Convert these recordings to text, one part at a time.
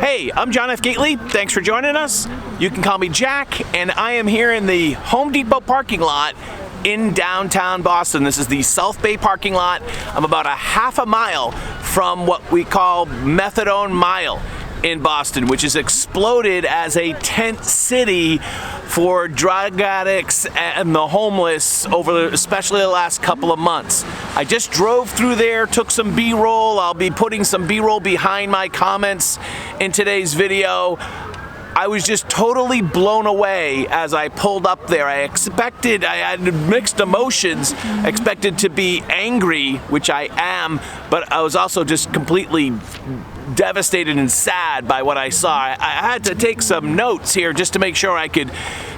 Hey, I'm John F. Gately. Thanks for joining us. You can call me Jack, and I am here in the Home Depot parking lot in downtown Boston. This is the South Bay parking lot. I'm about a half a mile from what we call Methadone Mile in Boston, which has exploded as a tent city for drug addicts and the homeless over especially the last couple of months. I just drove through there, took some B-roll. I'll be putting some B-roll behind my comments in today's video. I was just totally blown away as I pulled up there. I had mixed emotions. I expected to be angry, which I am, but I was also just completely devastated and sad by what I saw. I had to take some notes here just to make sure I could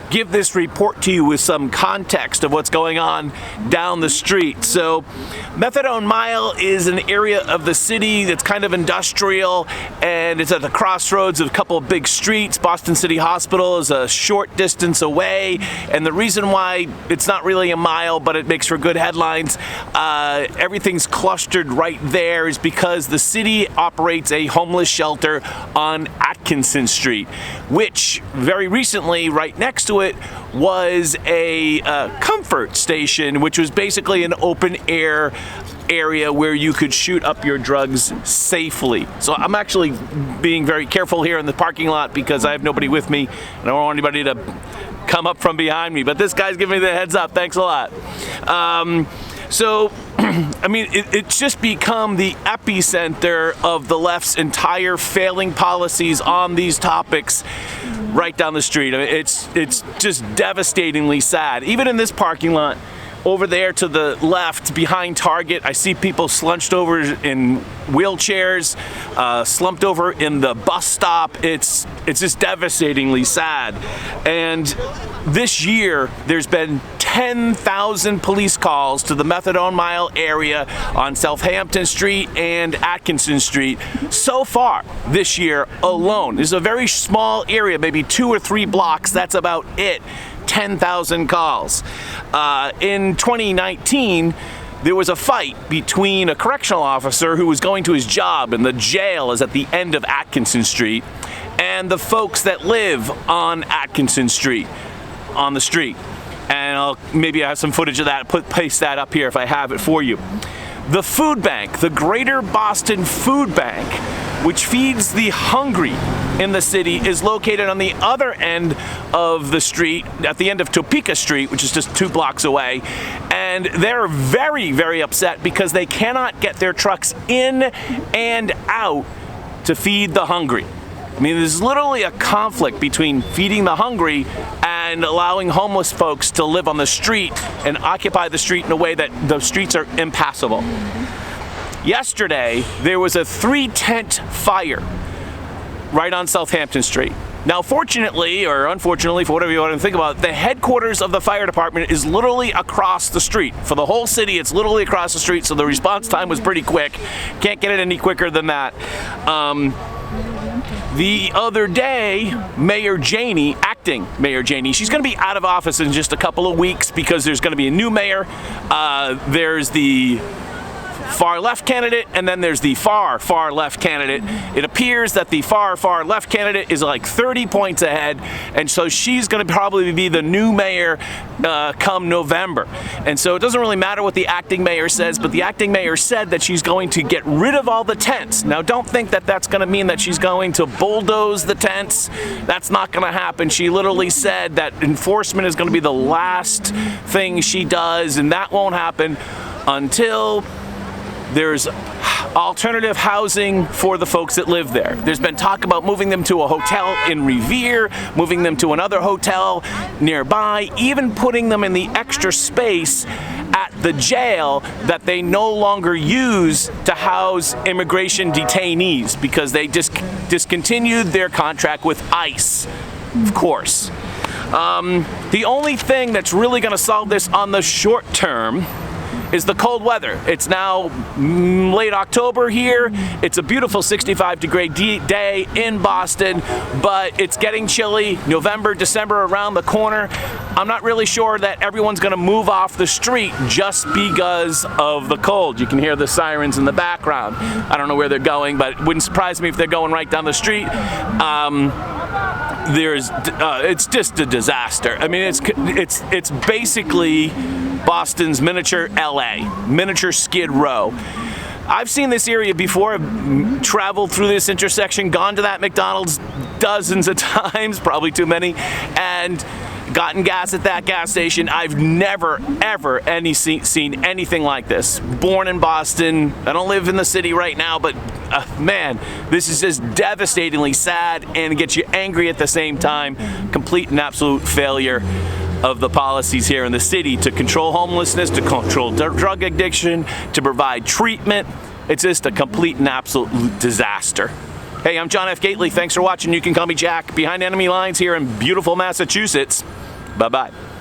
give this report to you with some context of what's going on down the street. So Methadone Mile is an area of the city that's kind of industrial, and it's at the crossroads of a couple of big streets. Boston City Hospital is a short distance away, and the reason why it's not really a mile, but it makes for good headlines, everything's clustered right there, is because the city operates a homeless shelter on Atkinson Street, which very recently, right next to it, was a comfort station, which was basically an open air area where you could shoot up your drugs safely. So I'm actually being very careful here in the parking lot because I have nobody with me and I don't want anybody to come up from behind me, but this guy's giving me the heads up. Thanks a lot. I mean, it's just become the epicenter of the left's entire failing policies on these topics right down the street. I mean, it's just devastatingly sad. Even in this parking lot, over there to the left, behind Target, I see people slumped over in wheelchairs, slumped over in the bus stop. It's just devastatingly sad. And this year, there's been 10,000 police calls to the Methadone Mile area on Southampton Street and Atkinson Street so far this year alone. This is a very small area, maybe 2 or 3 blocks. That's about it. 10,000 calls. In 2019, there was a fight between a correctional officer who was going to his job, and the jail is at the end of Atkinson Street, and the folks that live on Atkinson Street, on the street. And maybe I have some footage of that, paste that up here if I have it for you. The food bank, the Greater Boston Food Bank, which feeds the hungry in the city, is located on the other end of the street, at the end of Topeka Street, which is just 2 blocks away. And they're very, very upset because they cannot get their trucks in and out to feed the hungry. I mean, there's literally a conflict between feeding the hungry and allowing homeless folks to live on the street and occupy the street in a way that the streets are impassable. Yesterday, there was a 3-tent fire right on Southampton Street. Now, fortunately, or unfortunately, for whatever you want to think about, the headquarters of the fire department is literally across the street. For the whole city, it's literally across the street, so the response time was pretty quick. Can't get it any quicker than that. The other day, Mayor Janey, acting Mayor Janey, she's going to be out of office in just a couple of weeks because there's going to be a new mayor. There's the far left candidate, and then there's the far left candidate. It appears that the far left candidate is like 30 points ahead, and so she's going to probably be the new mayor come November. And so it doesn't really matter what the acting mayor says, but the acting mayor said that she's going to get rid of all the tents. Now, don't think that that's going to mean that she's going to bulldoze the tents. That's not going to happen. She literally said that enforcement is going to be the last thing she does, and that won't happen until there's alternative housing for the folks that live there. There's been talk about moving them to a hotel in Revere, moving them to another hotel nearby, even putting them in the extra space at the jail that they no longer use to house immigration detainees because they discontinued their contract with ICE, of course. The only thing that's really going to solve this on the short term is the cold weather. It's now late October here. It's a beautiful 65-degree day in Boston, but it's getting chilly. November, December around the corner. I'm not really sure that everyone's going to move off the street just because of the cold. You can hear the sirens in the background. I don't know where they're going, but it wouldn't surprise me if they're going right down the street. It's just a disaster. I mean, it's basically Boston's miniature LA, miniature Skid Row. I've seen this area before. I've traveled through this intersection, gone to that McDonald's dozens of times, probably too many, and gotten gas at that gas station. I've never, ever seen anything like this. Born in Boston. I don't live in the city right now, but man, this is just devastatingly sad and gets you angry at the same time. Complete and absolute failure of the policies here in the city to control homelessness, to control drug addiction, to provide treatment. It's just a complete and absolute disaster. Hey, I'm John F. Gately. Thanks for watching. You can call me Jack. Behind enemy lines here in beautiful Massachusetts. Bye-bye.